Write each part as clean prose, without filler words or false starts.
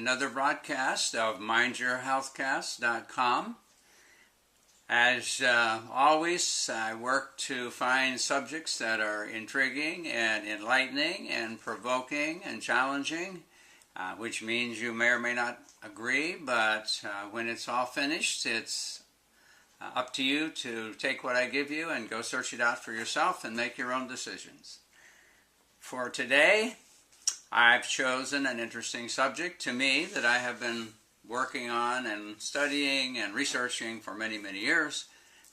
another broadcast of MindYourHealthCast.com. As always, I work to find subjects that are intriguing and enlightening and provoking and challenging, which means you may or may not agree, but when it's all finished, it's up to you to take what I give you and go search it out for yourself and make your own decisions. For today, I've chosen an interesting subject to me that I have been working on and studying and researching for many, many years,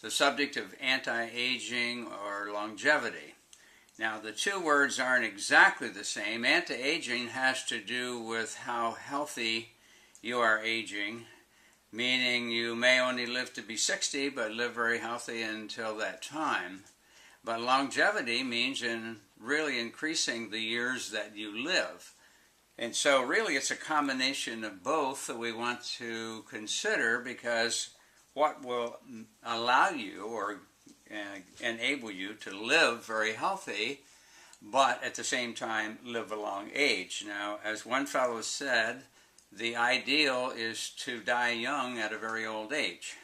the subject of anti-aging or longevity. Now, the two words aren't exactly the same. Anti-aging has to do with how healthy you are aging, meaning you may only live to be 60 but live very healthy until that time. But longevity means really increasing the years that you live. And so really it's a combination of both that we want to consider, because what will allow you or enable you to live very healthy but at the same time live a long age. Now, as one fellow said, the ideal is to die young at a very old age,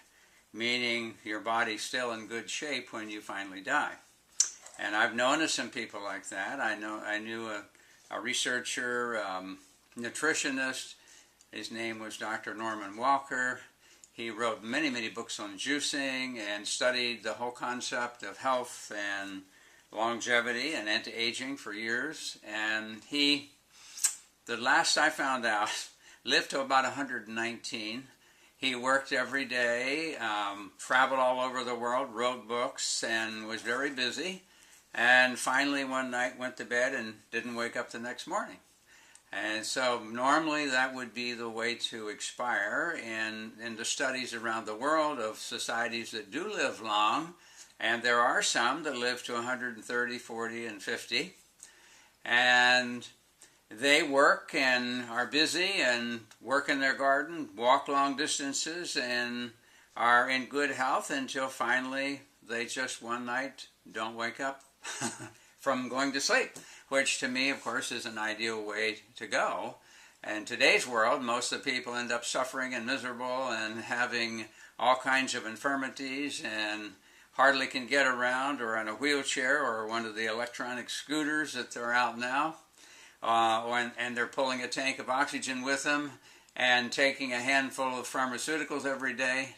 meaning your body's still in good shape when you finally die. And I've known of some people like that. I knew a researcher, nutritionist. His name was Dr. Norman Walker. He wrote many, many books on juicing and studied the whole concept of health and longevity and anti-aging for years. And he, the last I found out, lived to about 119. He worked every day, traveled all over the world, wrote books, and was very busy. And finally one night went to bed and didn't wake up the next morning. And so normally that would be the way to expire. And in the studies around the world of societies that do live long, and there are some that live to 130, 40, and 50, and they work and are busy and work in their garden, walk long distances, and are in good health until finally they just one night don't wake up from going to sleep, which to me, of course, is an ideal way to go. In today's world, most of the people end up suffering and miserable and having all kinds of infirmities and hardly can get around, or in a wheelchair or one of the electronic scooters that they're out now. And they're pulling a tank of oxygen with them and taking a handful of pharmaceuticals every day.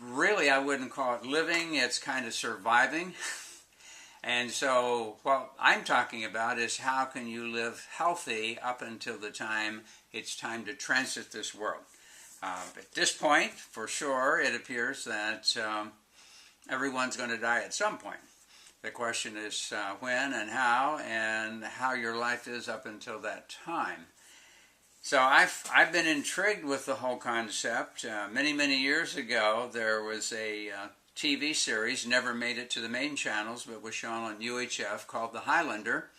Really, I wouldn't call it living. It's kind of surviving. And so what I'm talking about is how can you live healthy up until the time it's time to transit this world. At this point, for sure, it appears that everyone's going to die at some point. The question is when and how your life is up until that time. So I've been intrigued with the whole concept. Many, many years ago, there was a TV series, never made it to the main channels, but was shown on UHF, called The Highlander.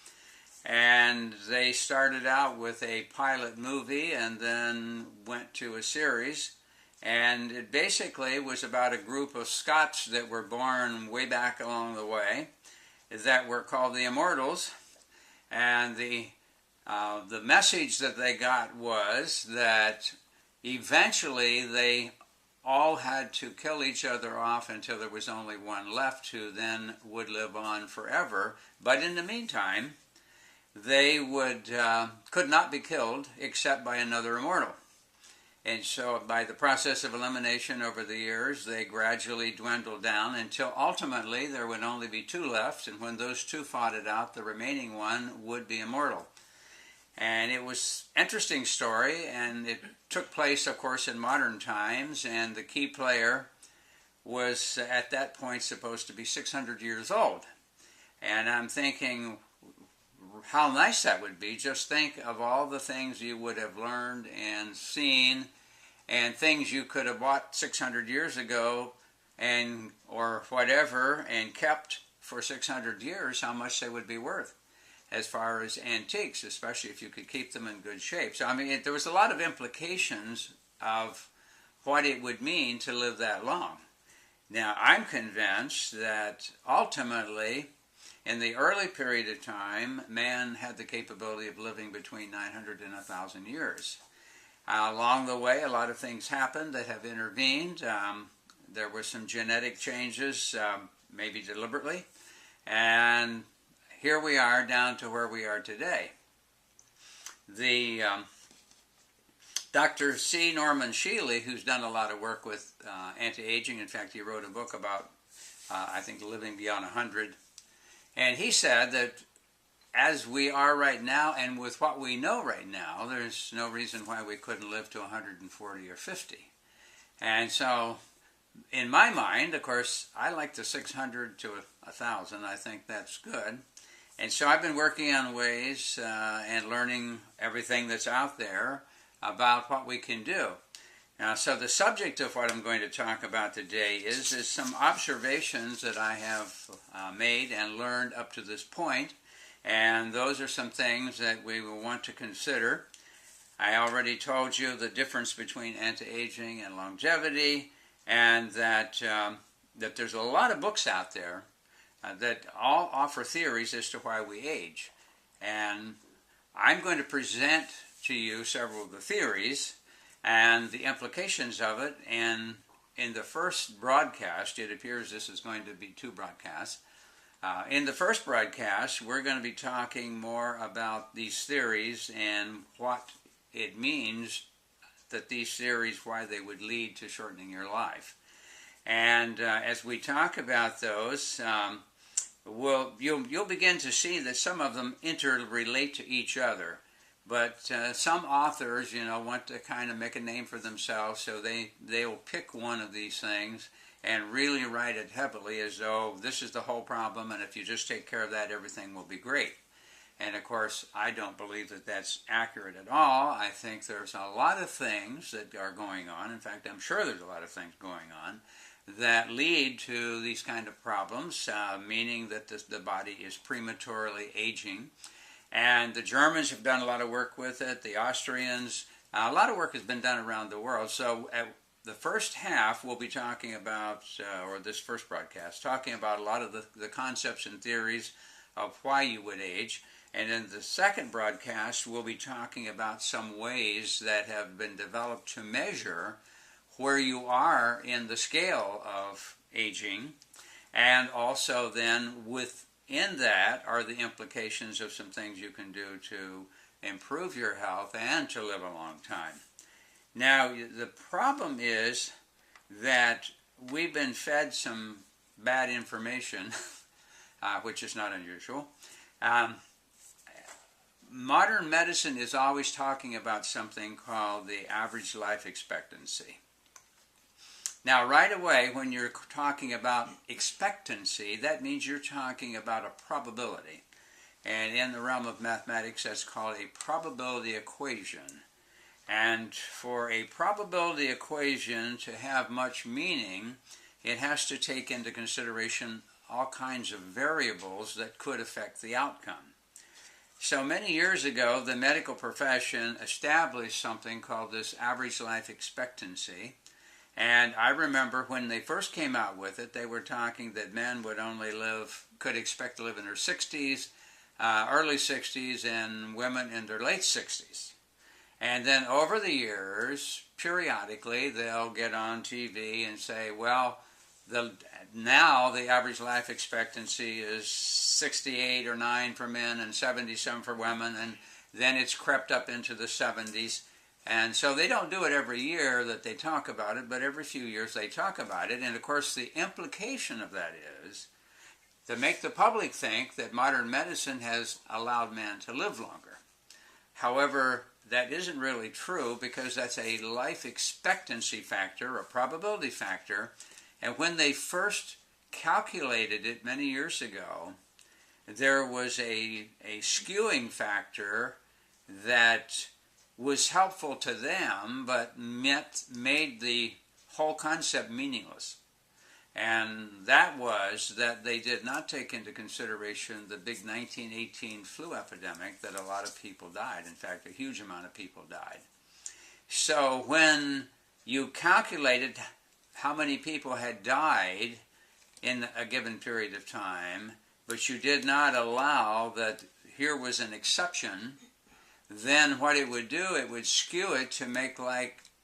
And they started out with a pilot movie and then went to a series. And it basically was about a group of Scots that were born way back along the way that were called the Immortals. And the message that they got was that eventually they all had to kill each other off until there was only one left who then would live on forever. But in the meantime, they could not be killed except by another immortal. And so by the process of elimination over the years, they gradually dwindled down until ultimately there would only be two left. And when those two fought it out, the remaining one would be immortal. And it was an interesting story, and it took place, of course, in modern times, and the key player was at that point supposed to be 600 years old. And I'm thinking how nice that would be. Just think of all the things you would have learned and seen, and things you could have bought 600 years ago and or whatever and kept for 600 years, how much they would be worth as far as antiques, especially if you could keep them in good shape. So I mean, there was a lot of implications of what it would mean to live that long. Now, I'm convinced that ultimately, in the early period of time, man had the capability of living between 900 and 1,000 years. Along the way, a lot of things happened that have intervened. There were some genetic changes, maybe deliberately, and here we are down to where we are today. The Dr. C. Norman Shealy, who's done a lot of work with anti-aging, in fact, he wrote a book about, I think, living beyond 100, and he said that as we are right now, and with what we know right now, there's no reason why we couldn't live to 140 or 50. And so, in my mind, of course, I like the 600 to 1,000. I think that's good. And so I've been working on ways and learning everything that's out there about what we can do. So the subject of what I'm going to talk about today is some observations that I have made and learned up to this point. And those are some things that we will want to consider. I already told you the difference between anti-aging and longevity, and that there's a lot of books out there that all offer theories as to why we age. And I'm going to present to you several of the theories and the implications of it. And in the first broadcast, it appears this is going to be 2 broadcasts. In the first broadcast, we're going to be talking more about these theories and what it means that these theories, why they would lead to shortening your life. And as we talk about those, you'll begin to see that some of them interrelate to each other. But some authors, want to kind of make a name for themselves, so they'll pick one of these things and really write it heavily as though this is the whole problem, and if you just take care of that, everything will be great. And of course, I don't believe that that's accurate at all. I think there's a lot of things that are going on. In fact, I'm sure there's a lot of things going on that lead to these kind of problems, meaning that the body is prematurely aging. And the Germans have done a lot of work with it, the Austrians. A lot of work has been done around the world. So the first half we'll be talking about, or this first broadcast, talking about a lot of the concepts and theories of why you would age. And in the second broadcast, we'll be talking about some ways that have been developed to measure where you are in the scale of aging. And also then within that are the implications of some things you can do to improve your health and to live a long time. Now, the problem is that we've been fed some bad information, which is not unusual. Modern medicine is always talking about something called the average life expectancy. Now, right away, when you're talking about expectancy, that means you're talking about a probability. And in the realm of mathematics, that's called a probability equation. And for a probability equation to have much meaning, it has to take into consideration all kinds of variables that could affect the outcome. So many years ago, the medical profession established something called this average life expectancy. And I remember when they first came out with it, they were talking that men could expect to live in their 60s, early 60s, and women in their late 60s. And then over the years, periodically, they'll get on TV and say, well, now the average life expectancy is 68 or 9 for men and 77 for women, and then it's crept up into the 70s. And so they don't do it every year that they talk about it, but every few years they talk about it. And of course, the implication of that is to make the public think that modern medicine has allowed men to live longer. However, that isn't really true, because that's a life expectancy factor, a probability factor. And when they first calculated it many years ago, there was a skewing factor that was helpful to them, but made the whole concept meaningless. And that was that they did not take into consideration the big 1918 flu epidemic that a lot of people died. In fact, a huge amount of people died. So when you calculated how many people had died in a given period of time, but you did not allow that here was an exception then what it would do, it would skew it to make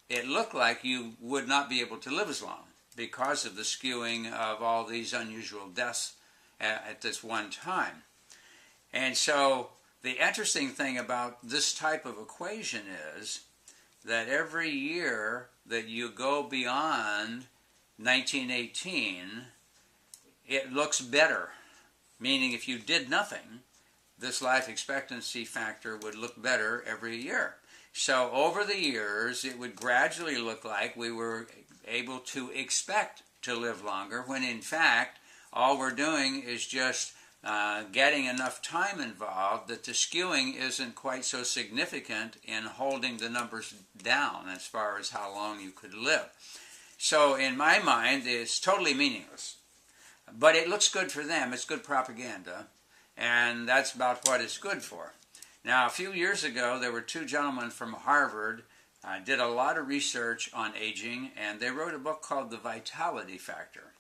it look like you would not be able to live as long because of the skewing of all these unusual deaths at this one time. And so the interesting thing about this type of equation is that every year that you go beyond 1918, it looks better. Meaning if you did nothing, this life expectancy factor would look better every year. So over the years, it would gradually look like we were able to expect to live longer, when in fact, all we're doing is just getting enough time involved that the skewing isn't quite so significant in holding the numbers down as far as how long you could live. So in my mind, it's totally meaningless. But it looks good for them. It's good propaganda. And that's about what it's good for. Now, a few years ago, there were two gentlemen from Harvard did a lot of research on aging, and they wrote a book called The Vitality Factor.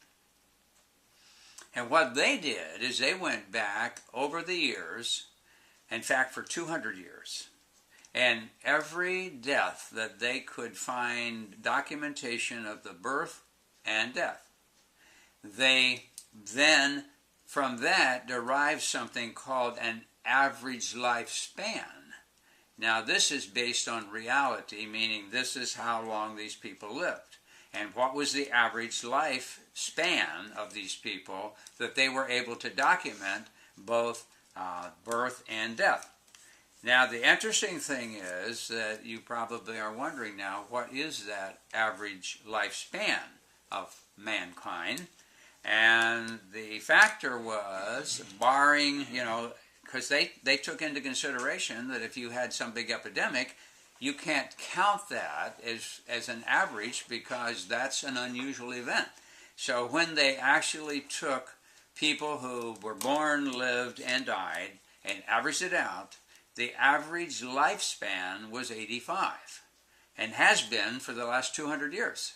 And what they did is they went back over the years, in fact for 200 years, and every death that they could find documentation of the birth and death, they then from that derived something called an average lifespan. Now this is based on reality, meaning this is how long these people lived. And what was the average lifespan of these people that they were able to document both birth and death. Now the interesting thing is that you probably are wondering now, what is that average lifespan of mankind? And the factor was, barring, because they took into consideration that if you had some big epidemic, you can't count that as an average because that's an unusual event. So when they actually took people who were born, lived, and died and averaged it out, the average lifespan was 85 and has been for the last 200 years.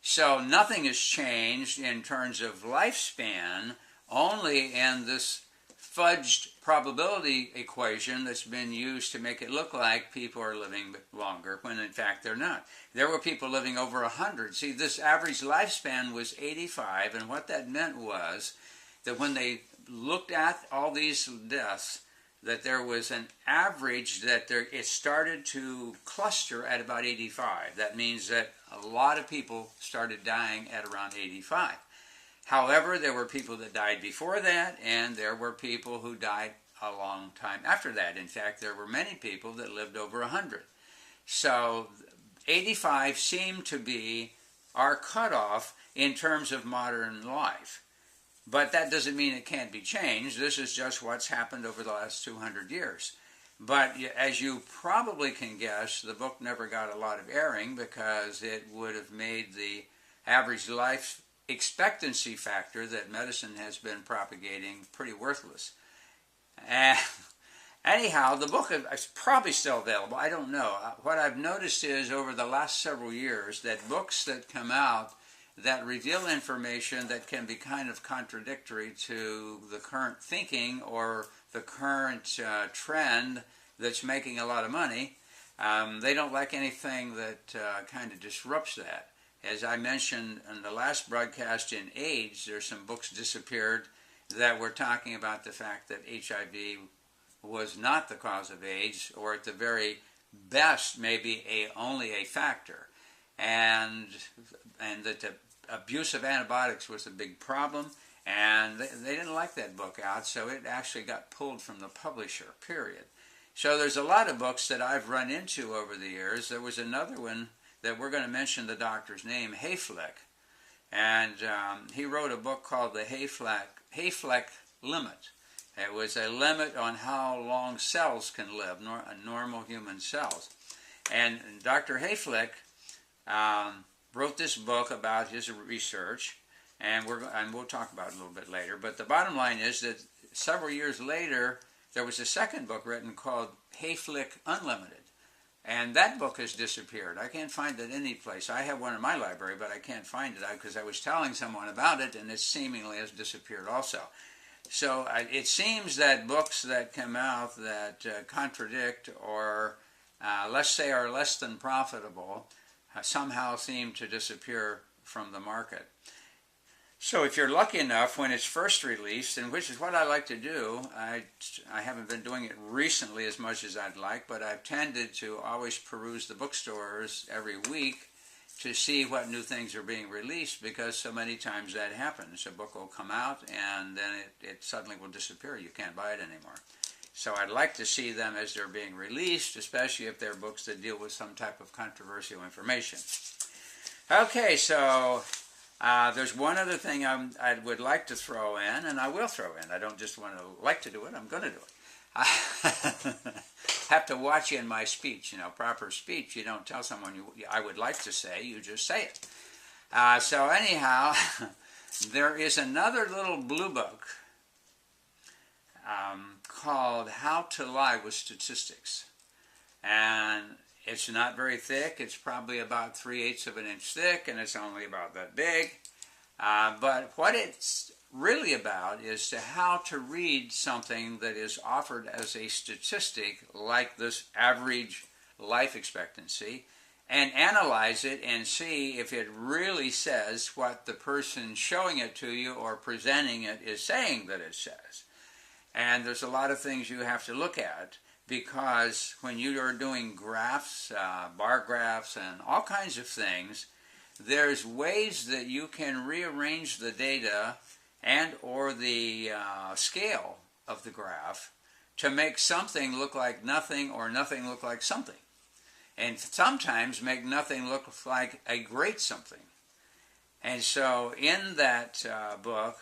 So nothing has changed in terms of lifespan, only in this fudged probability equation that's been used to make it look like people are living longer, when in fact they're not. There were people living over 100. See, this average lifespan was 85, and what that meant was that when they looked at all these deaths, that there was an average that it started to cluster at about 85. That means that a lot of people started dying at around 85. However, there were people that died before that, and there were people who died a long time after that. In fact, there were many people that lived over 100. So 85 seemed to be our cutoff in terms of modern life. But that doesn't mean it can't be changed. This is just what's happened over the last 200 years. But as you probably can guess, the book never got a lot of airing because it would have made the average life expectancy factor that medicine has been propagating pretty worthless. Anyhow, the book is probably still available. I don't know. What I've noticed is over the last several years that books that come out that reveal information that can be kind of contradictory to the current thinking or the current trend that's making a lot of money, they don't like anything that kind of disrupts that. As I mentioned in the last broadcast in AIDS, there's some books disappeared that were talking about the fact that HIV was not the cause of AIDS, or at the very best maybe only a factor, and that the abuse of antibiotics was a big problem, and they didn't like that book out, so it actually got pulled from the publisher, period. So there's a lot of books that I've run into over the years. There was another one that we're going to mention the doctor's name, Hayflick, and he wrote a book called the Hayflick Limit. It was a limit on how long cells can live, normal human cells. And Dr. Hayflick wrote this book about his research, and we'll talk about it a little bit later. But the bottom line is that several years later, there was a second book written called Hayflick Unlimited. And that book has disappeared. I can't find it any place. I have one in my library, but I can't find it because I was telling someone about it, and it seemingly has disappeared also. So it seems that books that come out that contradict or let's say are less than profitable somehow seem to disappear from the market. So if you're lucky enough when it's first released, and which is what I like to do, I haven't been doing it recently as much as I'd like, but I've tended to always peruse the bookstores every week to see what new things are being released, because so many times that happens. A book will come out and then it suddenly will disappear. You can't buy it anymore. So I'd like to see them as they're being released, especially if they're books that deal with some type of controversial information. Okay, so there's one other thing I would like to throw in, and I will throw in. I don't just want to like to do it, I'm going to do it. I have to watch in my speech, proper speech. You don't tell someone I would like to say, you just say it. So anyhow, there is another little blue book called How to Lie with Statistics. And it's not very thick. It's probably about 3/8 of an inch thick, and it's only about that big. But what it's really about is how to read something that is offered as a statistic like this average life expectancy and analyze it and see if it really says what the person showing it to you or presenting it is saying that it says. And there's a lot of things you have to look at, because when you are doing graphs, bar graphs, and all kinds of things, there's ways that you can rearrange the data and or the scale of the graph to make something look like nothing or nothing look like something. And sometimes make nothing look like a great something. And so in that book,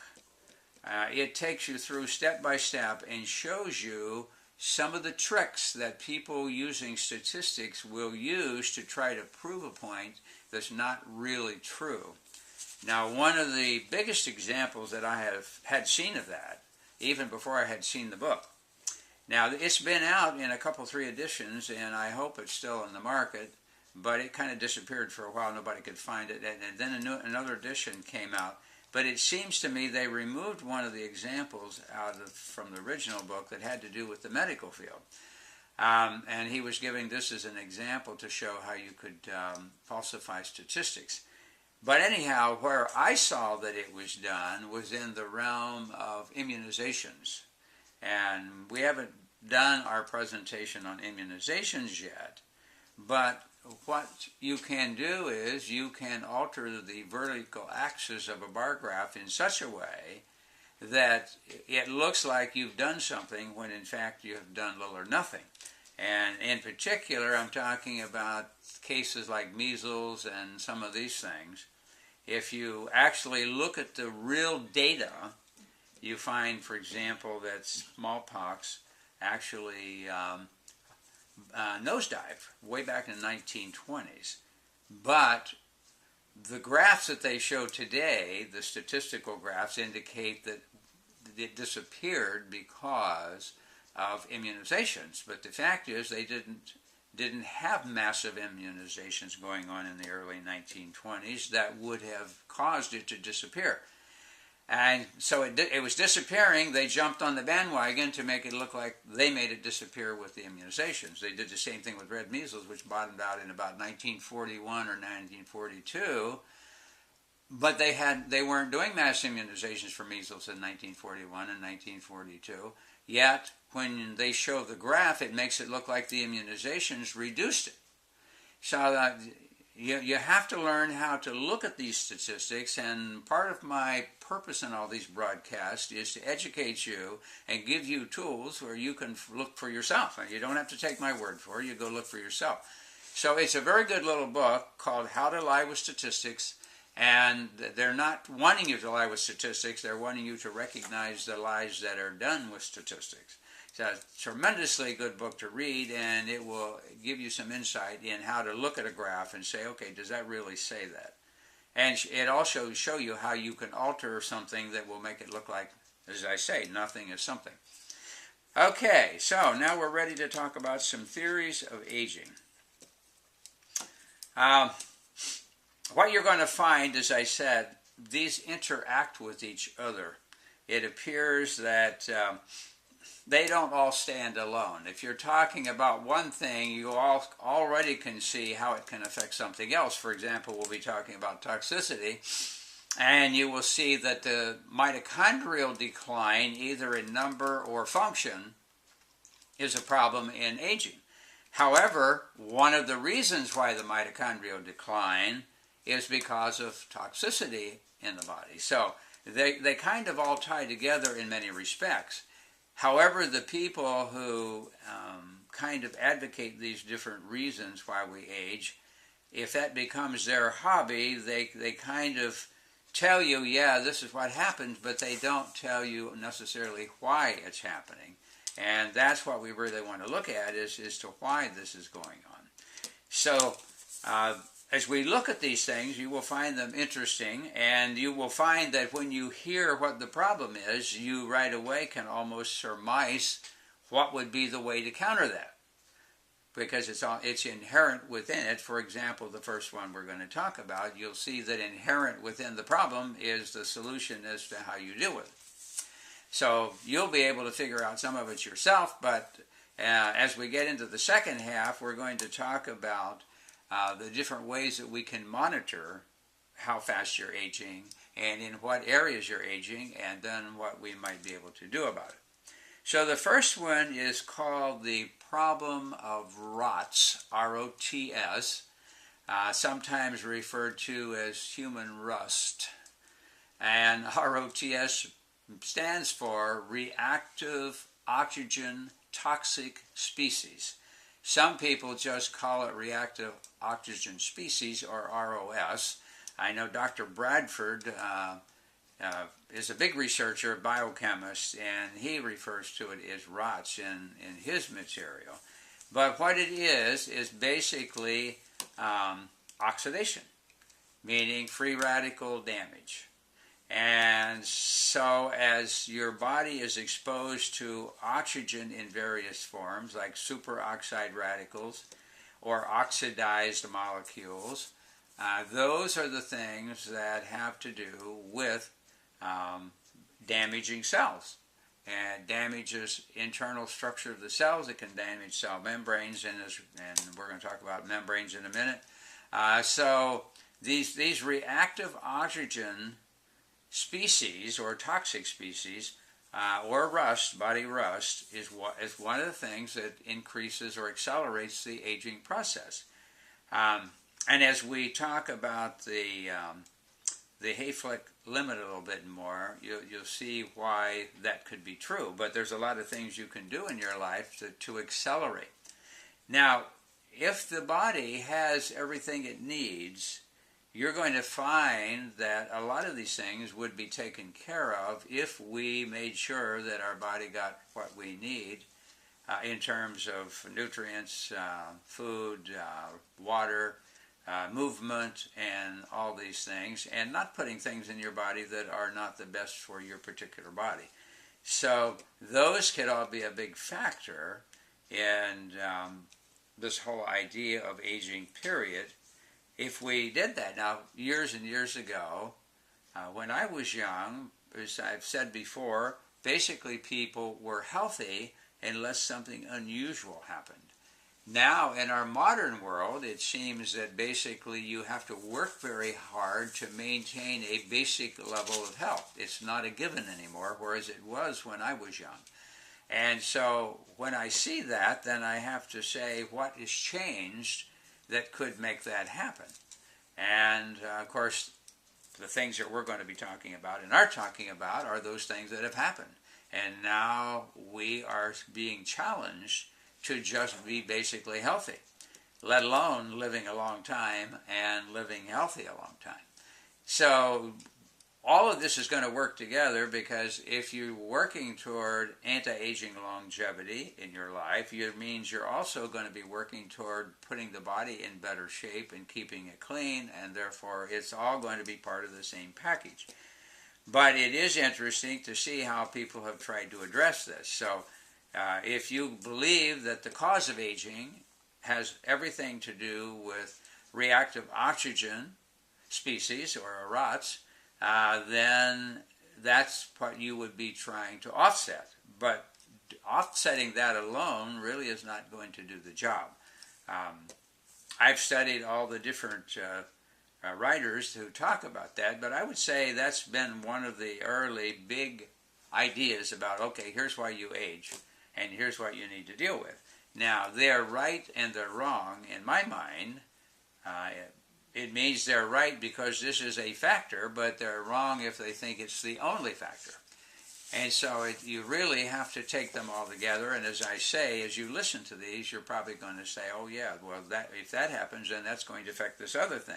it takes you through step by step and shows you some of the tricks that people using statistics will use to try to prove a point that's not really true. Now, one of the biggest examples that I had seen of that, even before I had seen the book. Now, it's been out in a couple, 3 editions, and I hope it's still in the market, but it kind of disappeared for a while. Nobody could find it, and then another edition came out. But it seems to me they removed one of the examples from the original book that had to do with the medical field. And he was giving this as an example to show how you could falsify statistics. But anyhow, where I saw that it was done was in the realm of immunizations. And we haven't done our presentation on immunizations yet, but what you can do is you can alter the vertical axis of a bar graph in such a way that it looks like you've done something when in fact you have done little or nothing. And in particular, I'm talking about cases like measles and some of these things. If you actually look at the real data, you find, for example, that smallpox actually nosedive way back in the 1920s. But the graphs that they show today, the statistical graphs, indicate that it disappeared because of immunizations. But the fact is they didn't have massive immunizations going on in the early 1920s that would have caused it to disappear. And so it was disappearing. They jumped on the bandwagon to make it look like they made it disappear with the immunizations. They did the same thing with red measles, which bottomed out in about 1941 or 1942. But they weren't doing mass immunizations for measles in 1941 and 1942. Yet, when they show the graph, it makes it look like the immunizations reduced it. So you have to learn how to look at these statistics, and part of my purpose in all these broadcasts is to educate you and give you tools where you can look for yourself. And you don't have to take my word for it, you go look for yourself. So it's a very good little book called How to Lie with Statistics, and they're not wanting you to lie with statistics, they're wanting you to recognize the lies that are done with statistics. It's a tremendously good book to read, and it will give you some insight in how to look at a graph and say, okay, does that really say that? And it also shows you how you can alter something that will make it look like, as I say, nothing is something. Okay, so now we're ready to talk about some theories of aging. What you're going to find, as I said, these interact with each other. it appears that they don't all stand alone. If you're talking about one thing, you already can see how it can affect something else. For example, we'll be talking about toxicity, and you will see that the mitochondrial decline, either in number or function, is a problem in aging. However, one of the reasons why the mitochondrial decline is because of toxicity in the body. So they kind of all tie together in many respects. However, the people who kind of advocate these different reasons why we age, if that becomes their hobby, they kind of tell you, yeah, this is what happens, but they don't tell you necessarily why it's happening. And that's what we really want to look at is to why this is going on. So as we look at these things, you will find them interesting, and you will find that when you hear what the problem is, you right away can almost surmise what would be the way to counter that, because it's inherent within it. For example, the first one we're going to talk about, you'll see that inherent within the problem is the solution as to how you deal with it. So you'll be able to figure out some of it yourself, but as we get into the second half, we're going to talk about the different ways that we can monitor how fast you're aging and in what areas you're aging, and then what we might be able to do about it. So the first one is called the problem of ROTS, R-O-T-S, sometimes referred to as human rust. And ROTS stands for reactive oxygen toxic species. Some people just call it reactive oxygen species, or ROS. I know Dr. Bradford is a big researcher, a biochemist, and he refers to it as ROTS in his material. But what it is basically oxidation, meaning free radical damage. And so as your body is exposed to oxygen in various forms, like superoxide radicals or oxidized molecules, those are the things that have to do with damaging cells. And damages internal structure of the cells. It can damage cell membranes, and we're going to talk about membranes in a minute. So these reactive oxygen species, or toxic species, or rust, body rust, is one of the things that increases or accelerates the aging process. And as we talk about the Hayflick limit a little bit more, you'll see why that could be true. But there's a lot of things you can do in your life to accelerate. Now, if the body has everything it needs, you're going to find that a lot of these things would be taken care of if we made sure that our body got what we need in terms of nutrients, food, water, movement, and all these things, and not putting things in your body that are not the best for your particular body. So those could all be a big factor in this whole idea of aging, period. If we did that. Now, years and years ago, when I was young, as I've said before, basically people were healthy unless something unusual happened. Now, in our modern world, it seems that basically you have to work very hard to maintain a basic level of health. It's not a given anymore, whereas it was when I was young. And so when I see that, then I have to say, what has changed that could make that happen? And of course, the things that we're going to be talking about and are talking about are those things that have happened. And now we are being challenged to just be basically healthy, let alone living a long time and living healthy a long time. So all of this is going to work together, because if you're working toward anti-aging longevity in your life, it means you're also going to be working toward putting the body in better shape and keeping it clean, and therefore it's all going to be part of the same package. But it is interesting to see how people have tried to address this. So if you believe that the cause of aging has everything to do with reactive oxygen species, or ROTS, then that's what you would be trying to offset. But offsetting that alone really is not going to do the job. I've studied all the different writers who talk about that, but I would say that's been one of the early big ideas about, okay, here's why you age, and here's what you need to deal with. Now, they're right and they're wrong. In my mind, it means they're right because this is a factor, but they're wrong if they think it's the only factor. And so you really have to take them all together, and as I say, as you listen to these, you're probably going to say, oh yeah, well, if that happens, then that's going to affect this other thing.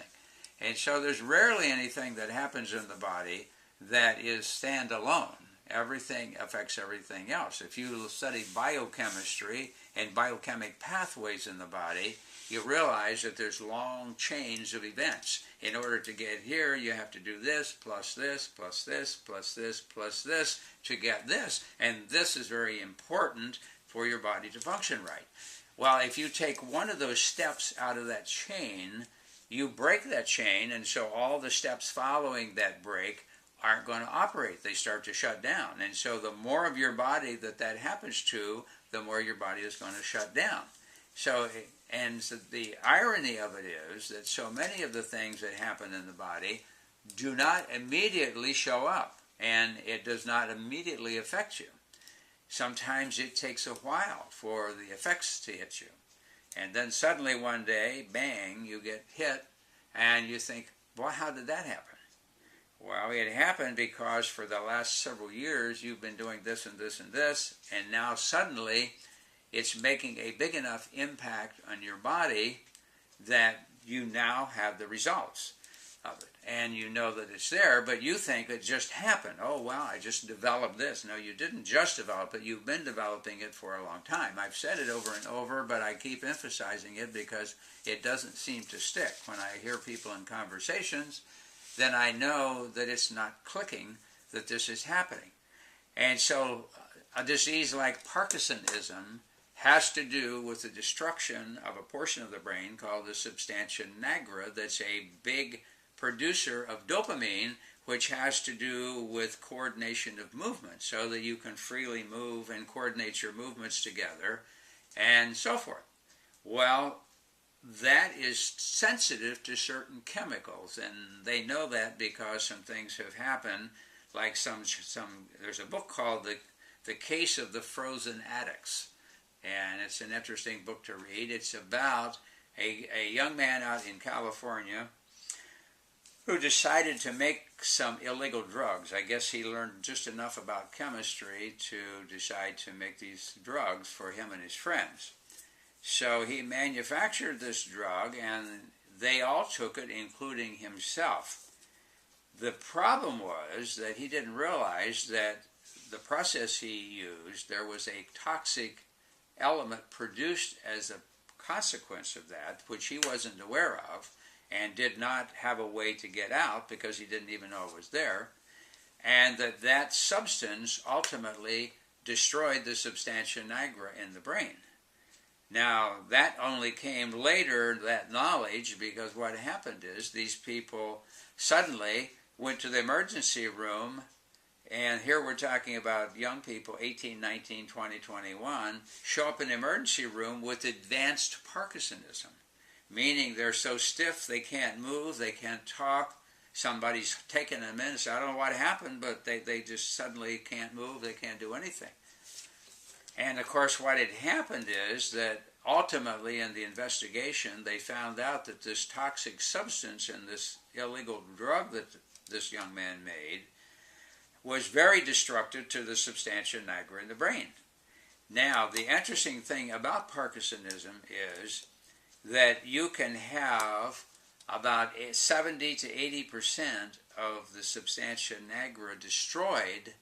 And so there's rarely anything that happens in the body that is standalone. Everything affects everything else. If you study biochemistry and biochemic pathways in the body, you realize that there's long chains of events. In order to get here, you have to do this, plus this, plus this, plus this, plus this, to get this. And this is very important for your body to function right. Well, if you take one of those steps out of that chain, you break that chain, and so all the steps following that break aren't going to operate. They start to shut down. And so the more of your body that happens to, the more your body is going to shut down. So the irony of it is that so many of the things that happen in the body do not immediately show up, and it does not immediately affect you. Sometimes it takes a while for the effects to hit you. And then suddenly one day, bang, you get hit, and you think, well, how did that happen? Well, it happened because for the last several years you've been doing this and this and this, and now suddenly it's making a big enough impact on your body that you now have the results of it. And you know that it's there, but you think it just happened. Oh, well, I just developed this. No, you didn't just develop it. You've been developing it for a long time. I've said it over and over, but I keep emphasizing it because it doesn't seem to stick. When I hear people in conversations, then I know that it's not clicking, that this is happening. And so a disease like Parkinsonism has to do with the destruction of a portion of the brain called the substantia nigra that's a big producer of dopamine, which has to do with coordination of movement so that you can freely move and coordinate your movements together and so forth. Well, that is sensitive to certain chemicals, and they know that because some things have happened, like there's a book called The Case of the Frozen Addicts, and it's an interesting book to read. It's about a young man out in California who decided to make some illegal drugs. I guess he learned just enough about chemistry to decide to make these drugs for him and his friends. So he manufactured this drug, and they all took it, including himself. The problem was that he didn't realize that the process he used, there was a toxic element produced as a consequence of that, which he wasn't aware of and did not have a way to get out because he didn't even know it was there, and that substance ultimately destroyed the substantia nigra in the brain. Now, that only came later, that knowledge, because what happened is these people suddenly went to the emergency room, and here we're talking about young people, 18, 19, 20, 21, show up in the emergency room with advanced Parkinsonism, meaning they're so stiff they can't move, they can't talk. Somebody's taken them in and said, I don't know what happened, but they just suddenly can't move, they can't do anything. And of course what had happened is that ultimately in the investigation they found out that this toxic substance in this illegal drug that this young man made was very destructive to the substantia nigra in the brain. Now, the interesting thing about Parkinsonism is that you can have about 70 to 80% of the substantia nigra destroyed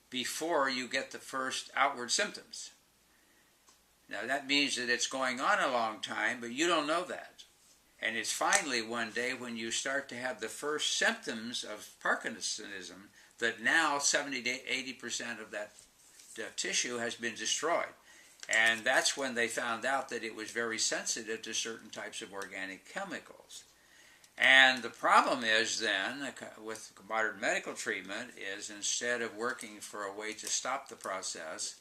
before you get the first outward symptoms. Now that means that it's going on a long time, but you don't know that. And it's finally one day when you start to have the first symptoms of Parkinsonism that now 70 to 80% of that tissue has been destroyed. And that's when they found out that it was very sensitive to certain types of organic chemicals. And the problem is then, with modern medical treatment, is instead of working for a way to stop the process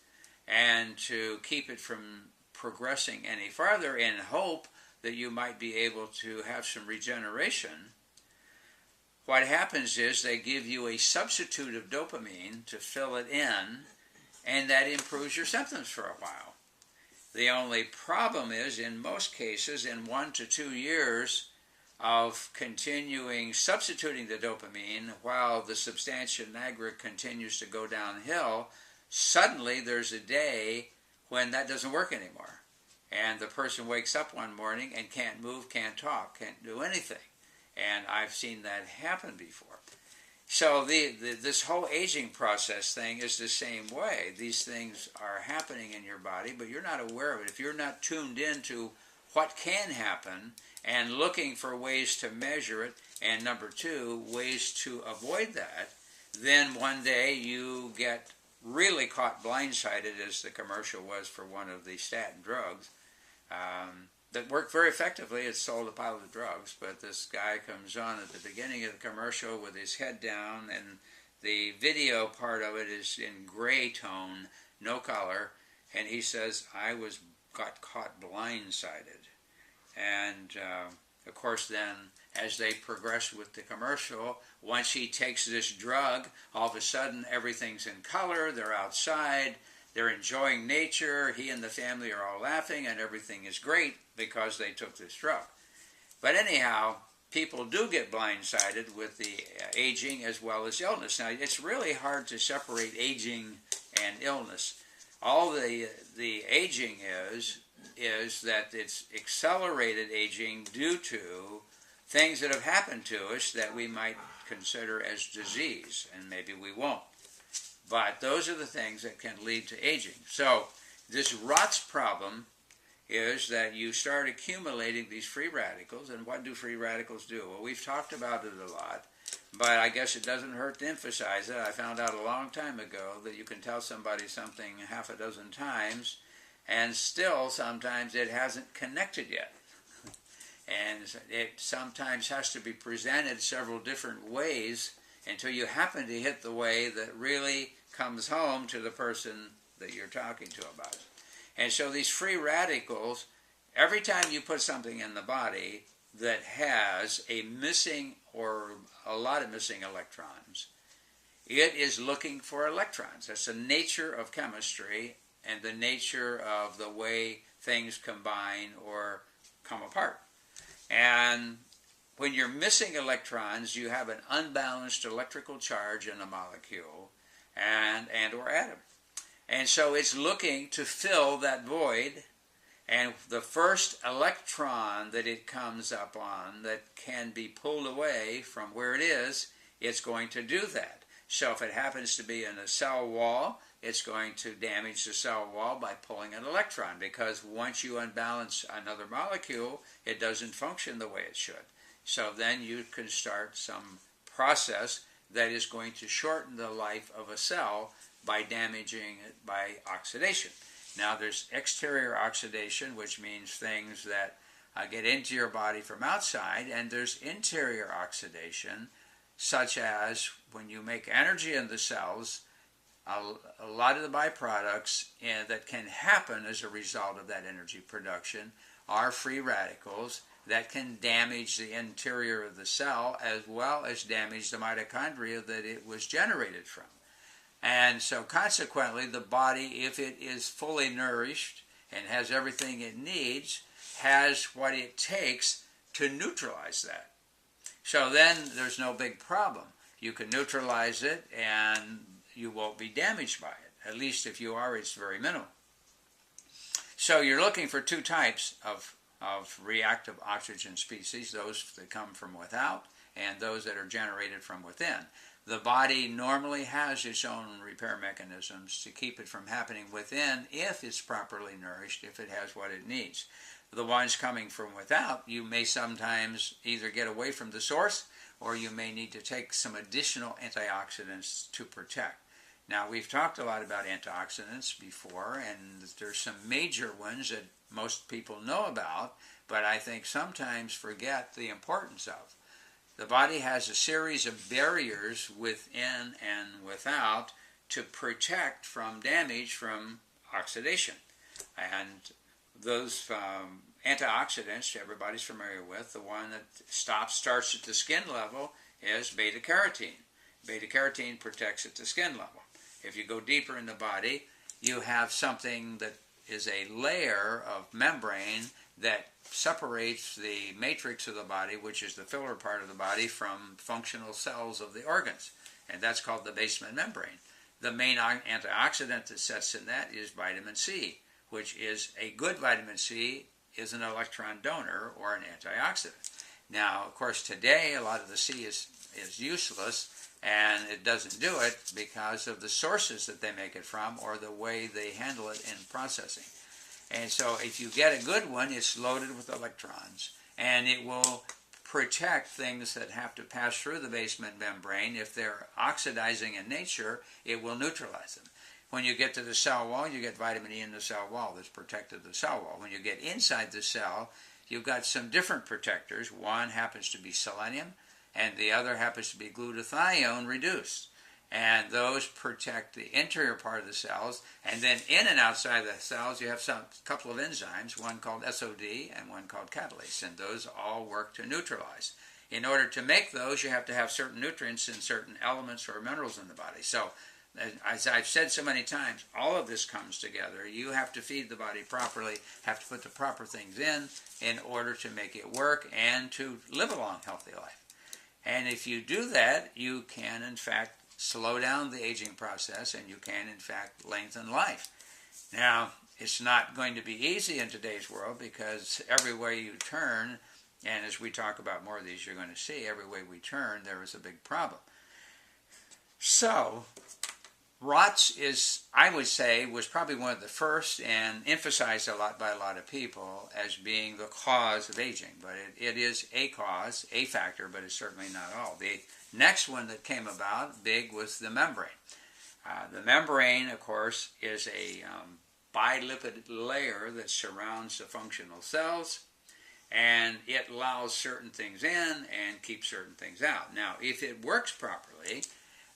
and to keep it from progressing any farther in hope that you might be able to have some regeneration, what happens is they give you a substitute of dopamine to fill it in, and that improves your symptoms for a while. The only problem is, in most cases, in 1 to 2 years of continuing substituting the dopamine while the substantia nigra continues to go downhill, suddenly there's a day when that doesn't work anymore. And the person wakes up one morning and can't move, can't talk, can't do anything. And I've seen that happen before. So this whole aging process thing is the same way. These things are happening in your body, but you're not aware of it. If you're not tuned into what can happen and looking for ways to measure it, and number 2, ways to avoid that, then one day you get really caught blindsided, as the commercial was for one of the statin drugs, that worked very effectively. It sold a pile of drugs, but this guy comes on at the beginning of the commercial with his head down, and the video part of it is in gray tone, no color, and he says, I got caught blindsided. And of course then, as they progress with the commercial, once he takes this drug, all of a sudden everything's in color, they're outside, they're enjoying nature, he and the family are all laughing, and everything is great because they took this drug. But anyhow, people do get blindsided with the aging as well as illness. Now, it's really hard to separate aging and illness. All the aging is that it's accelerated aging due to things that have happened to us that we might consider as disease, and maybe we won't. But those are the things that can lead to aging. So this ROTS problem is that you start accumulating these free radicals, and what do free radicals do? Well, we've talked about it a lot, but I guess it doesn't hurt to emphasize it. I found out a long time ago that you can tell somebody something half a dozen times, and still sometimes it hasn't connected yet. And it sometimes has to be presented several different ways until you happen to hit the way that really comes home to the person that you're talking to about it. And so these free radicals, every time you put something in the body that has a missing or a lot of missing electrons, it is looking for electrons. That's the nature of chemistry and the nature of the way things combine or come apart. And when you're missing electrons, you have an unbalanced electrical charge in a molecule and or atom. And so it's looking to fill that void, and the first electron that it comes up on that can be pulled away from where it is, it's going to do that. So if it happens to be in a cell wall, it's going to damage the cell wall by pulling an electron, because once you unbalance another molecule, it doesn't function the way it should. So then you can start some process that is going to shorten the life of a cell by damaging it by oxidation. Now there's exterior oxidation, which means things that get into your body from outside, and there's interior oxidation, such as when you make energy in the cells, a lot of the byproducts that can happen as a result of that energy production are free radicals that can damage the interior of the cell as well as damage the mitochondria that it was generated from. And so consequently, the body, if it is fully nourished and has everything it needs, has what it takes to neutralize that. So then there's no big problem. You can neutralize it and you won't be damaged by it. At least if you are, it's very minimal. So you're looking for two types of reactive oxygen species, those that come from without and those that are generated from within. The body normally has its own repair mechanisms to keep it from happening within if it's properly nourished, if it has what it needs. The ones coming from without, you may sometimes either get away from the source or you may need to take some additional antioxidants to protect. Now, we've talked a lot about antioxidants before, and there's some major ones that most people know about, but I think sometimes forget the importance of. The body has a series of barriers within and without to protect from damage from oxidation. And those antioxidants everybody's familiar with, the one that starts at the skin level is beta-carotene. Beta-carotene protects at the skin level. If you go deeper in the body, you have something that is a layer of membrane that separates the matrix of the body, which is the filler part of the body, from functional cells of the organs. And that's called the basement membrane. The main antioxidant that sets in that is vitamin C, which is a good vitamin C is an electron donor or an antioxidant. Now, of course, today a lot of the C is useless, and it doesn't do it because of the sources that they make it from or the way they handle it in processing. And so if you get a good one, it's loaded with electrons, and it will protect things that have to pass through the basement membrane. If they're oxidizing in nature, it will neutralize them. When you get to the cell wall, you get vitamin E in the cell wall that's protected the cell wall. When you get inside the cell, you've got some different protectors. One happens to be selenium, and the other happens to be glutathione reduced. And those protect the interior part of the cells. And then in and outside the cells, you have a couple of enzymes, one called SOD and one called catalase. And those all work to neutralize. In order to make those, you have to have certain nutrients and certain elements or minerals in the body. So, as I've said so many times, all of this comes together. You have to feed the body properly, have to put the proper things in order to make it work and to live a long, healthy life. And if you do that, you can, in fact, slow down the aging process, and you can, in fact, lengthen life. Now, it's not going to be easy in today's world because every way you turn, and as we talk about more of these, you're going to see, every way we turn, there is a big problem. So, ROTS is, I would say, was probably one of the first and emphasized a lot by a lot of people as being the cause of aging. But it is a cause, a factor, but it's certainly not all. The next one that came about big was the membrane. The membrane, of course, is a bilipid layer that surrounds the functional cells, and it allows certain things in and keeps certain things out. Now, if it works properly,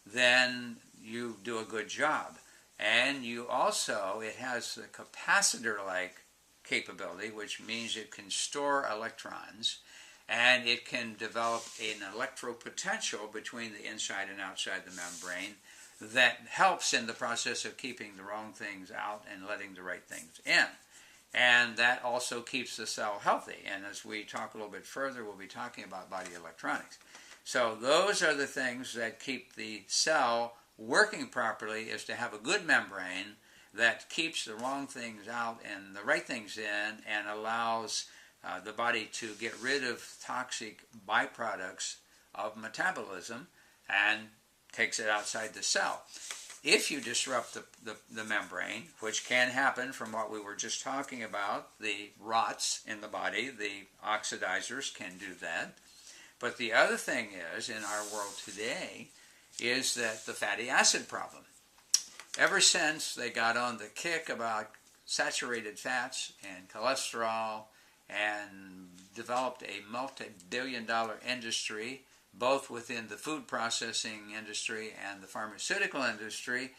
then you do a good job. And you also, it has the capacitor-like capability, which means it can store electrons, and it can develop an electropotential between the inside and outside the membrane that helps in the process of keeping the wrong things out and letting the right things in. And that also keeps the cell healthy. And as we talk a little bit further, we'll be talking about body electronics. So those are the things that keep the cell working properly, is to have a good membrane that keeps the wrong things out and the right things in, and allows the body to get rid of toxic byproducts of metabolism and takes it outside the cell. If you disrupt the membrane, which can happen from what we were just talking about, the ROTS in the body, the oxidizers can do that. But the other thing is, in our world today, is that the fatty acid problem. Ever since they got on the kick about saturated fats and cholesterol and developed a multi-billion-dollar industry, both within the food processing industry and the pharmaceutical industry,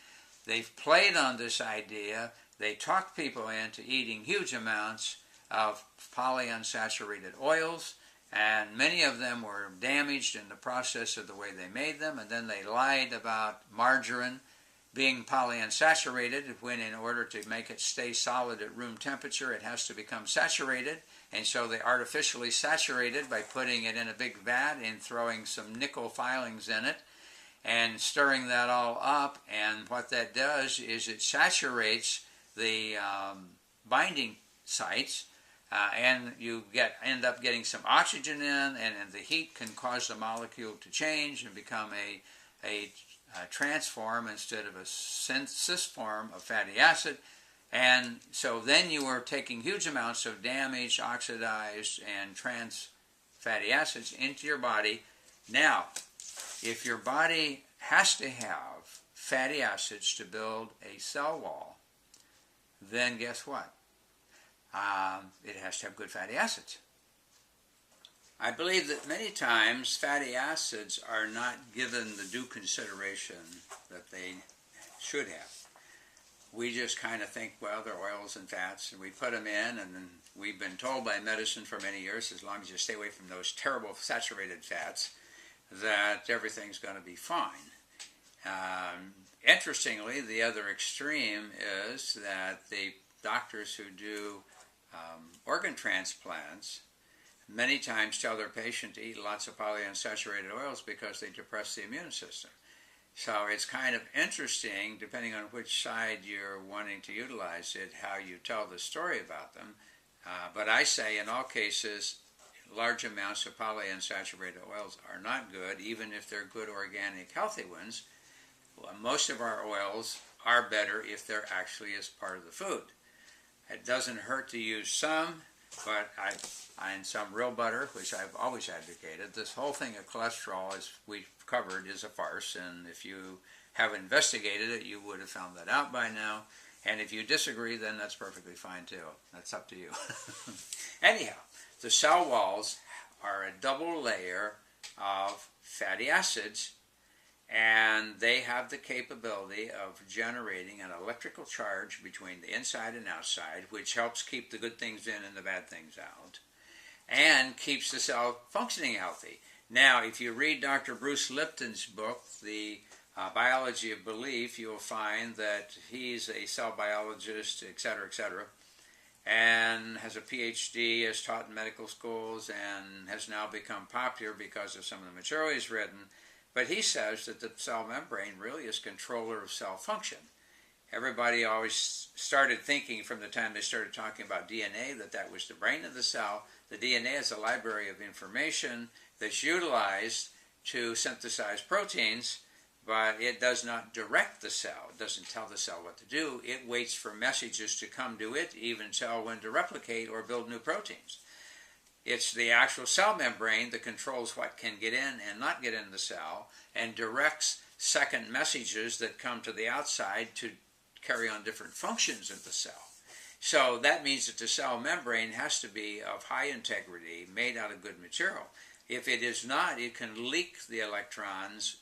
they've played on this idea. They talked people into eating huge amounts of polyunsaturated oils, and many of them were damaged in the process of the way they made them, and then they lied about margarine being polyunsaturated, when in order to make it stay solid at room temperature, it has to become saturated, and so they artificially saturate it by putting it in a big vat and throwing some nickel filings in it and stirring that all up, and what that does is it saturates the binding sites, and you end up getting some oxygen in, and the heat can cause the molecule to change and become a transform instead of a cis form of fatty acid. And so then you are taking huge amounts of damaged, oxidized, and trans fatty acids into your body. Now, if your body has to have fatty acids to build a cell wall, then guess what? It has to have good fatty acids. I believe that many times fatty acids are not given the due consideration that they should have. We just kind of think, well, they're oils and fats, and we put them in, and then we've been told by medicine for many years, as long as you stay away from those terrible saturated fats, that everything's going to be fine. Interestingly, the other extreme is that the doctors who do organ transplants many times tell their patient to eat lots of polyunsaturated oils because they depress the immune system. So it's kind of interesting, depending on which side you're wanting to utilize it, how you tell the story about them. But I say in all cases, large amounts of polyunsaturated oils are not good, even if they're good, organic, healthy ones. Well, most of our oils are better if they're actually as part of the food. It doesn't hurt to use some, but I find some real butter, which I've always advocated. This whole thing of cholesterol, as we've covered, is a farce, and if you have investigated it, you would have found that out by now. And if you disagree, then that's perfectly fine too. That's up to you. Anyhow, the cell walls are a double layer of fatty acids, and they have the capability of generating an electrical charge between the inside and outside, which helps keep the good things in and the bad things out, and keeps the cell functioning healthy. Now, if you read Dr. Bruce Lipton's book, The Biology of Belief, you'll find that he's a cell biologist, etc., and has a PhD, has taught in medical schools, and has now become popular because of some of the material he's written. But he says that the cell membrane really is controller of cell function. Everybody always started thinking from the time they started talking about DNA that that was the brain of the cell. The DNA is a library of information that's utilized to synthesize proteins, but it does not direct the cell. It doesn't tell the cell what to do. It waits for messages to come to it, even tell when to replicate or build new proteins. It's the actual cell membrane that controls what can get in and not get in the cell, and directs second messages that come to the outside to carry on different functions in the cell. So that means that the cell membrane has to be of high integrity, made out of good material. If it is not, it can leak the electrons,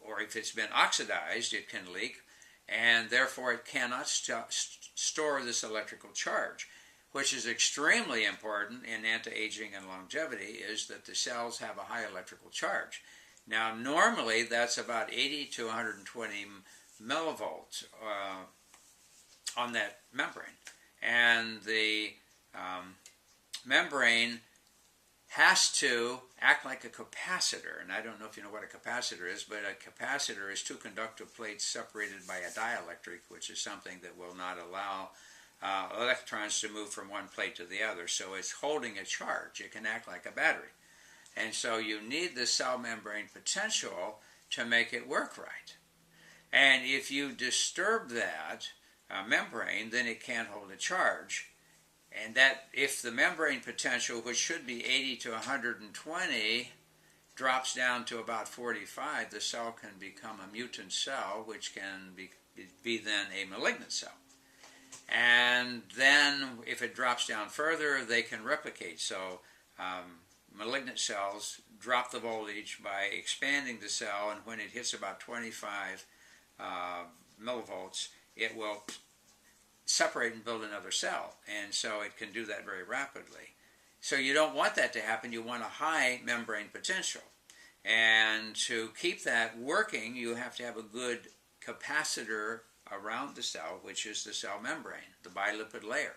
or if it's been oxidized, it can leak, and therefore it cannot store this electrical charge. Which is extremely important in anti-aging and longevity, is that the cells have a high electrical charge. Now, normally that's about 80 to 120 millivolts on that membrane. And the membrane has to act like a capacitor. And I don't know if you know what a capacitor is, but a capacitor is two conductive plates separated by a dielectric, which is something that will not allow electrons to move from one plate to the other. So it's holding a charge. It can act like a battery. And so you need the cell membrane potential to make it work right. And if you disturb that membrane, then it can't hold a charge. And that if the membrane potential, which should be 80 to 120, drops down to about 45, the cell can become a mutant cell, which can be then a malignant cell. And then if it drops down further, they can replicate. So malignant cells drop the voltage by expanding the cell, and when it hits about 25 millivolts, it will separate and build another cell. And so it can do that very rapidly. So you don't want that to happen. You want a high membrane potential. And to keep that working, you have to have a good capacitor around the cell, which is the cell membrane, the bilipid layer.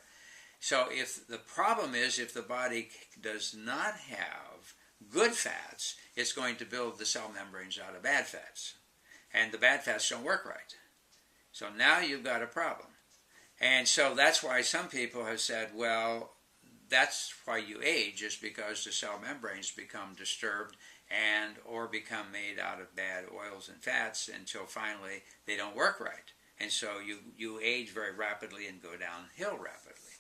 So if the problem is, if the body does not have good fats, it's going to build the cell membranes out of bad fats. And the bad fats don't work right. So now you've got a problem. And so that's why some people have said, well, that's why you age, is because the cell membranes become disturbed and or become made out of bad oils and fats until finally they don't work right. And so you age very rapidly and go downhill rapidly.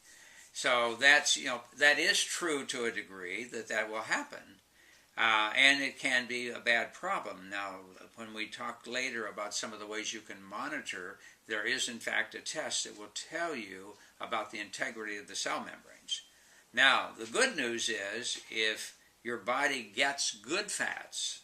So that is true to a degree, that will happen. And it can be a bad problem. Now, when we talk later about some of the ways you can monitor, there is in fact a test that will tell you about the integrity of the cell membranes. Now, the good news is, if your body gets good fats,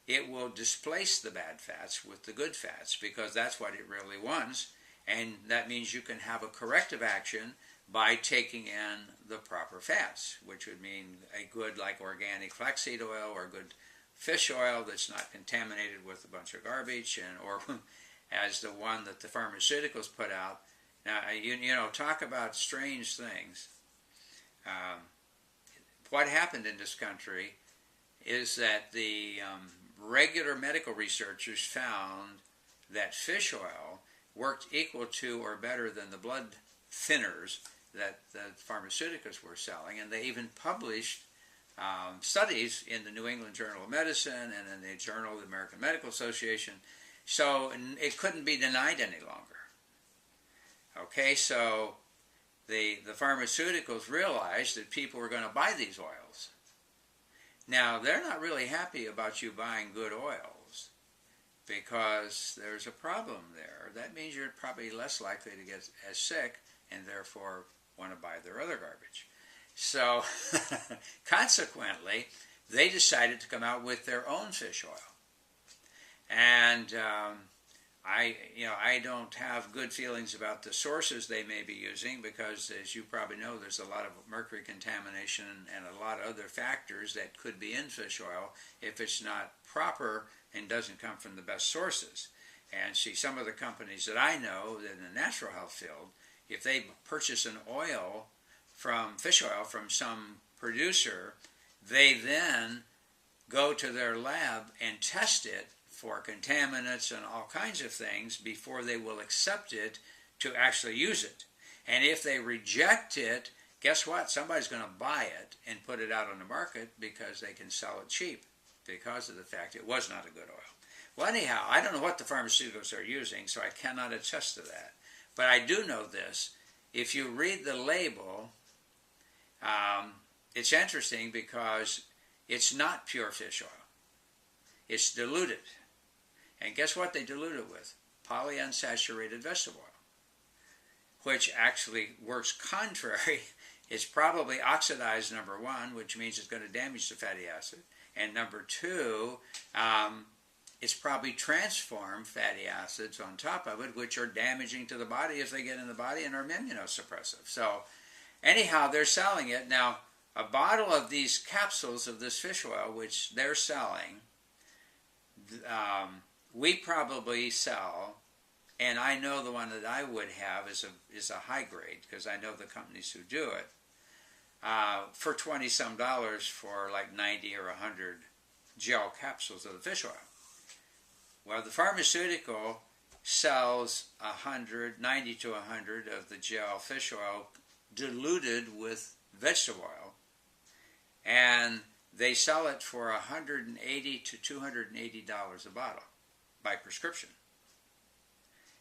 it will displace the bad fats with the good fats because that's what it really wants. And that means you can have a corrective action by taking in the proper fats, which would mean a good like organic flaxseed oil or good fish oil that's not contaminated with a bunch of garbage, and or as the one that the pharmaceuticals put out. Now, you know, talk about strange things. What happened in this country is that the regular medical researchers found that fish oil worked equal to or better than the blood thinners that the pharmaceuticals were selling, and they even published studies in the New England Journal of Medicine and in the Journal of the American Medical Association, so it couldn't be denied any longer. Okay, so the pharmaceuticals realized that people were going to buy these oils. Now, they're not really happy about you buying good oils because there's a problem there. That means you're probably less likely to get as sick and therefore want to buy their other garbage. So, consequently, they decided to come out with their own fish oil. And I don't have good feelings about the sources they may be using because, as you probably know, there's a lot of mercury contamination and a lot of other factors that could be in fish oil if it's not proper and doesn't come from the best sources. And see, some of the companies that I know in the natural health field, if they purchase an oil from fish oil from some producer, they then go to their lab and test it for contaminants and all kinds of things before they will accept it to actually use it. And if they reject it, guess what? Somebody's going to buy it and put it out on the market because they can sell it cheap because of the fact it was not a good oil. Well, anyhow, I don't know what the pharmaceuticals are using, so I cannot attest to that. But I do know this. If you read the label, it's interesting because it's not pure fish oil. It's diluted. And guess what they dilute it with? Polyunsaturated vegetable oil, which actually works contrary. It's probably oxidized, number one, which means it's going to damage the fatty acid. And number two, it's probably transformed fatty acids on top of it, which are damaging to the body if they get in the body and are immunosuppressive. So anyhow, they're selling it. Now, a bottle of these capsules of this fish oil, which they're selling, we probably sell, and I know the one that I would have is a high grade because I know the companies who do it, for $20-some for like 90 or 100 gel capsules of the fish oil. Well, the pharmaceutical sells 90 to 100 of the gel fish oil diluted with vegetable oil, and they sell it for $180 to $280 a bottle by prescription.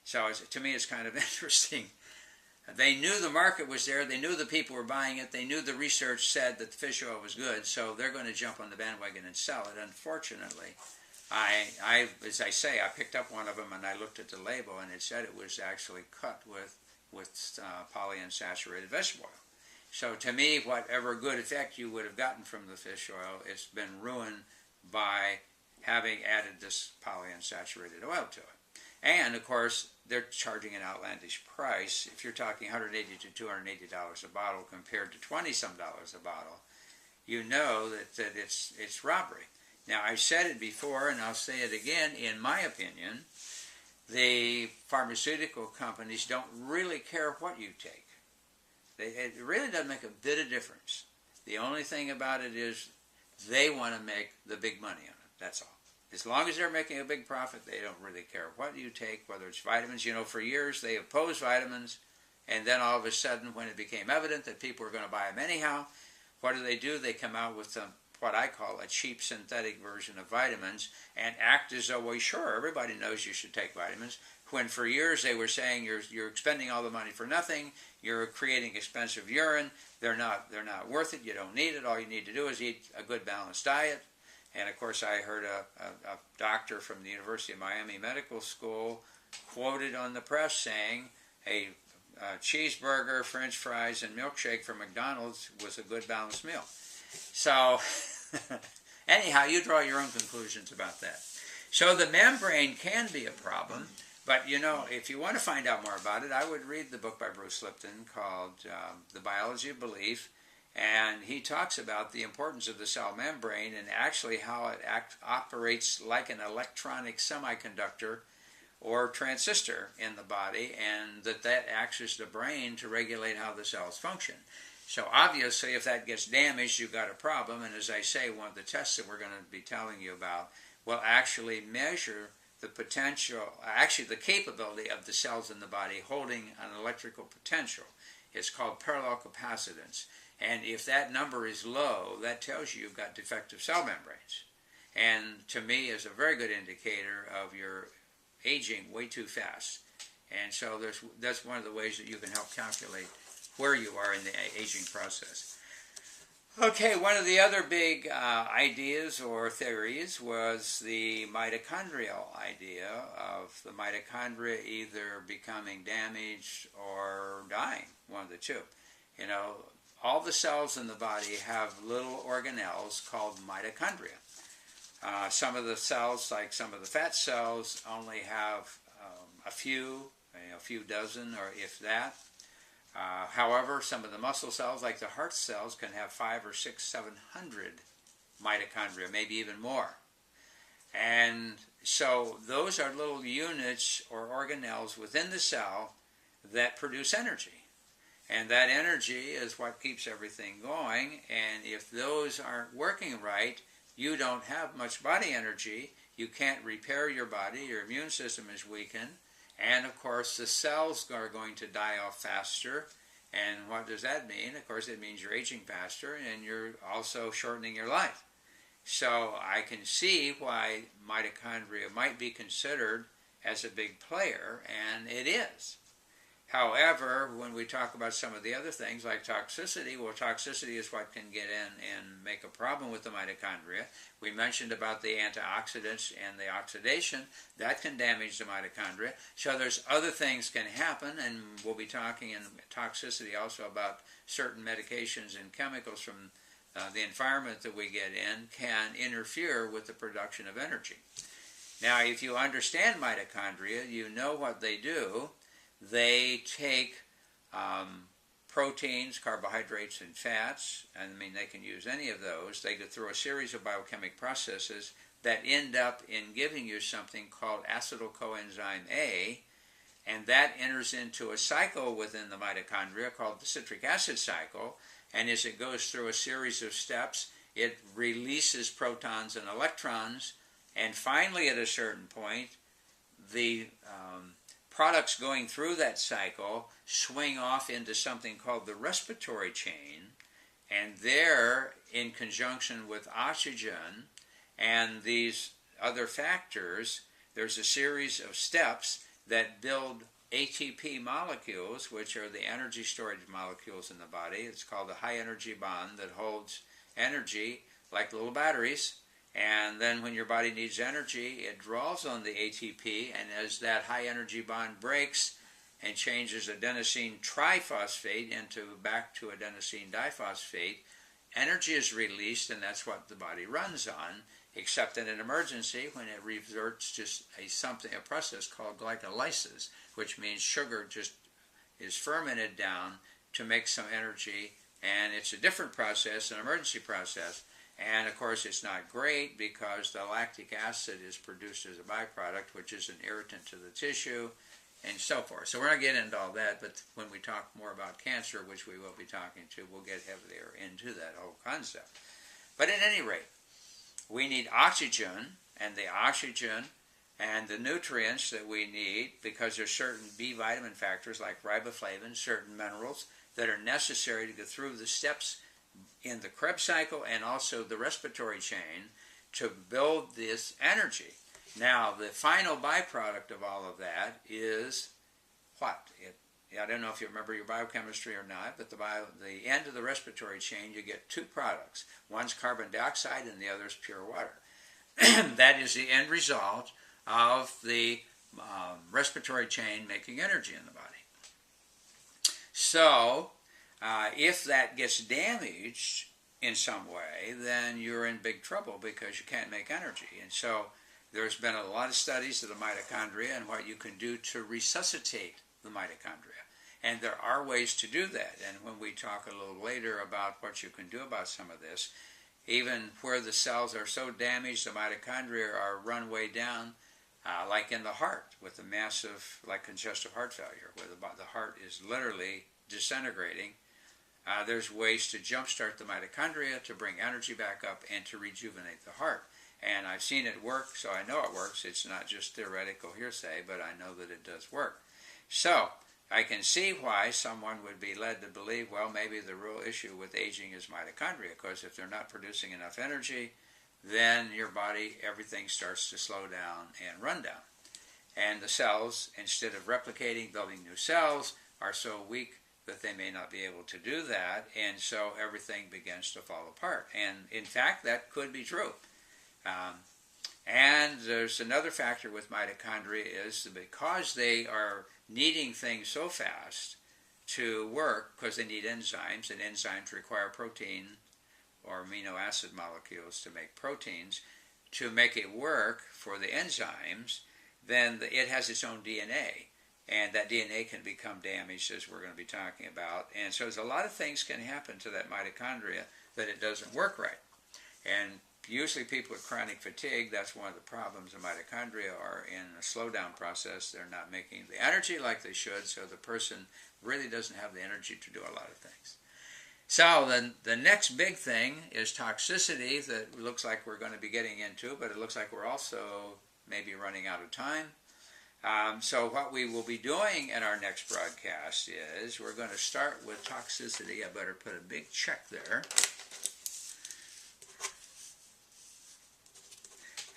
So to me, it's kind of interesting. They knew the market was there. They knew the people were buying it. They knew the research said that the fish oil was good, so they're going to jump on the bandwagon and sell it. Unfortunately, as I say, I picked up one of them and I looked at the label and it said it was actually cut with polyunsaturated vegetable oil. So to me, whatever good effect you would have gotten from the fish oil, it's been ruined by having added this polyunsaturated oil to it. And of course, they're charging an outlandish price. If you're talking $180 to $280 a bottle compared to $20-some a bottle, you know that it's robbery. Now, I've said it before, and I'll say it again. In my opinion, the pharmaceutical companies don't really care what you take. It really doesn't make a bit of difference. The only thing about it is they want to make the big money on it. That's all. As long as they're making a big profit, they don't really care what you take, whether it's vitamins. You know, for years they opposed vitamins, and then all of a sudden, when it became evident that people were going to buy them anyhow, what do? They come out with what I call a cheap synthetic version of vitamins and act as though, well, sure, everybody knows you should take vitamins, when for years they were saying you're expending all the money for nothing, you're creating expensive urine, they're not worth it, you don't need it, all you need to do is eat a good balanced diet. And of course I heard a doctor from the University of Miami Medical School quoted on the press saying a cheeseburger, french fries, and milkshake from McDonald's was a good balanced meal. So, anyhow, you draw your own conclusions about that. So the membrane can be a problem, but you know, if you want to find out more about it, I would read the book by Bruce Lipton called The Biology of Belief, and he talks about the importance of the cell membrane and actually how it operates like an electronic semiconductor or transistor in the body, and that acts as the brain to regulate how the cells function. So obviously, if that gets damaged, you've got a problem, and as I say, one of the tests that we're going to be telling you about will actually measure the potential, actually the capability of the cells in the body holding an electrical potential. It's called parallel capacitance. And if that number is low, that tells you you've got defective cell membranes. And to me is a very good indicator of your aging way too fast. And so that's one of the ways that you can help calculate where you are in the aging process. Okay, one of the other big ideas or theories was the mitochondrial idea of the mitochondria either becoming damaged or dying, one of the two. You know, all the cells in the body have little organelles called mitochondria. Some of the cells, like some of the fat cells, only have a few dozen, or if that. However, some of the muscle cells, like the heart cells, can have 500 or 600, 700 mitochondria, maybe even more. And so those are little units or organelles within the cell that produce energy. And that energy is what keeps everything going. And if those aren't working right, you don't have much body energy. You can't repair your body. Your immune system is weakened. And of course, the cells are going to die off faster. And what does that mean? Of course, it means you're aging faster and you're also shortening your life. So I can see why mitochondria might be considered as a big player, and it is. However, when we talk about some of the other things like toxicity, well, toxicity is what can get in and make a problem with the mitochondria. We mentioned about the antioxidants and the oxidation. That can damage the mitochondria. So there's other things can happen, and we'll be talking in toxicity also about certain medications and chemicals from the environment that we get in can interfere with the production of energy. Now, if you understand mitochondria, you know what they do. They take proteins, carbohydrates, and fats, and I mean they can use any of those. They go through a series of biochemical processes that end up in giving you something called acetyl coenzyme A, and that enters into a cycle within the mitochondria called the citric acid cycle, and as it goes through a series of steps, it releases protons and electrons, and finally at a certain point, the products going through that cycle swing off into something called the respiratory chain, and there, in conjunction with oxygen and these other factors, there's a series of steps that build ATP molecules, which are the energy storage molecules in the body. It's called a high energy bond that holds energy like little batteries. And then when your body needs energy, it draws on the ATP, and as that high energy bond breaks and changes adenosine triphosphate back to adenosine diphosphate, energy is released, and that's what the body runs on, except in an emergency when it reverts to a process called glycolysis, which means sugar just is fermented down to make some energy, and it's a different process, an emergency process. And of course it's not great because the lactic acid is produced as a byproduct, which is an irritant to the tissue and so forth. So we're not getting into all that, but when we talk more about cancer, which we will be talking to, we'll get heavier into that whole concept. But at any rate, we need oxygen, and the oxygen and the nutrients that we need, because there's certain B vitamin factors like riboflavin, certain minerals that are necessary to go through the steps in the Krebs cycle and also the respiratory chain to build this energy. Now, the final byproduct of all of that is what? I don't know if you remember your biochemistry or not, but the end of the respiratory chain, you get two products. One's carbon dioxide and the other is pure water. That is the end result of the respiratory chain making energy in the body. So, if that gets damaged, in some way, then you're in big trouble because you can't make energy. And so there's been a lot of studies of the mitochondria and what you can do to resuscitate the mitochondria. And there are ways to do that. And when we talk a little later about what you can do about some of this, even where the cells are so damaged, the mitochondria are run way down, like in the heart with the massive, like congestive heart failure, where the heart is literally disintegrating. There's ways to jumpstart the mitochondria, to bring energy back up, and to rejuvenate the heart. And I've seen it work, so I know it works. It's not just theoretical hearsay, but I know that it does work. So I can see why someone would be led to believe, well, maybe the real issue with aging is mitochondria, because if they're not producing enough energy, then your body, everything starts to slow down and run down. And the cells, instead of replicating, building new cells, are so weak that they may not be able to do that, and so everything begins to fall apart. And in fact, that could be true. And there's another factor with mitochondria is because they are needing things so fast to work, because they need enzymes, and enzymes require protein or amino acid molecules to make proteins, to make it work for the enzymes, then it has its own DNA. And that DNA can become damaged, as we're going to be talking about. And so there's a lot of things can happen to that mitochondria that it doesn't work right. And usually people with chronic fatigue, that's one of the problems. The mitochondria are in a slowdown process. They're not making the energy like they should, so the person really doesn't have the energy to do a lot of things. So then the next big thing is toxicity that looks like we're going to be getting into, but it looks like we're also maybe running out of time. So what we will be doing in our next broadcast is we're going to start with toxicity. I better put a big check there.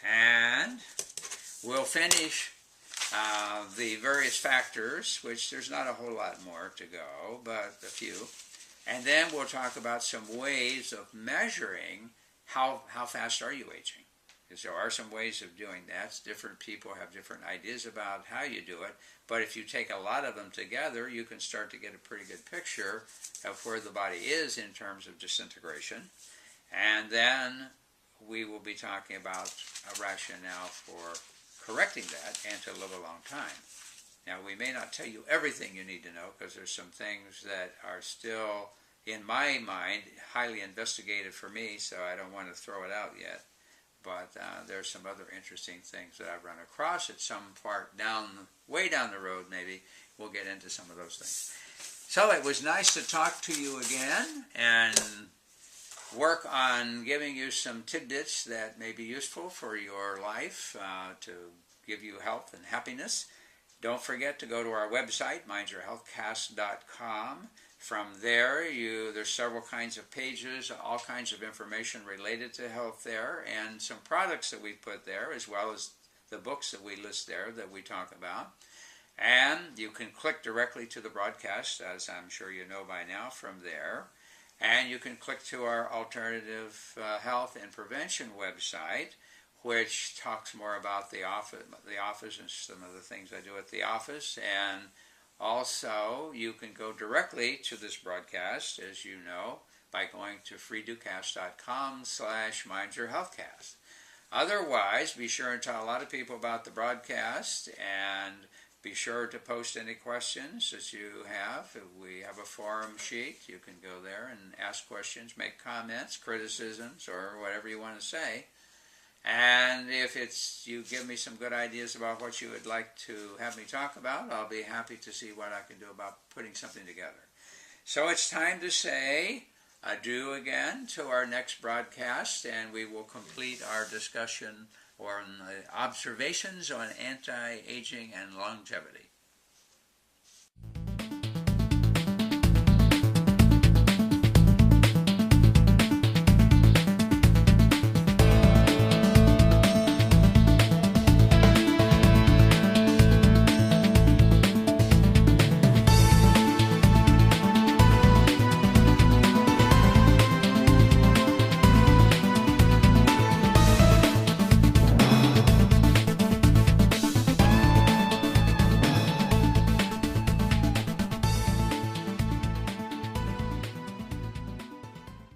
And we'll finish the various factors, which there's not a whole lot more to go, but a few. And then we'll talk about some ways of measuring how fast are you aging. Because there are some ways of doing that. Different people have different ideas about how you do it. But if you take a lot of them together, you can start to get a pretty good picture of where the body is in terms of disintegration. And then we will be talking about a rationale for correcting that and to live a long time. Now, we may not tell you everything you need to know, because there's some things that are still, in my mind, highly investigated for me, so I don't want to throw it out yet. But there's some other interesting things that I've run across at some part way down the road, maybe. We'll get into some of those things. So it was nice to talk to you again and work on giving you some tidbits that may be useful for your life, to give you health and happiness. Don't forget to go to our website, mindyourhealthcast.com. From there, there's several kinds of pages, all kinds of information related to health there, and some products that we put there, as well as the books that we list there that we talk about. And you can click directly to the broadcast, as I'm sure you know by now, from there. And you can click to our alternative health and prevention website, which talks more about the office and some of the things I do at the office. And also, you can go directly to this broadcast, as you know, by going to freeducast.com/mindyourhealthcast. Otherwise, be sure and tell a lot of people about the broadcast, and be sure to post any questions that you have. We have a forum sheet. You can go there and ask questions, make comments, criticisms, or whatever you want to say. And if you give me some good ideas about what you would like to have me talk about, I'll be happy to see what I can do about putting something together. So it's time to say adieu again to our next broadcast, and we will complete our discussion on observations on anti-aging and longevity.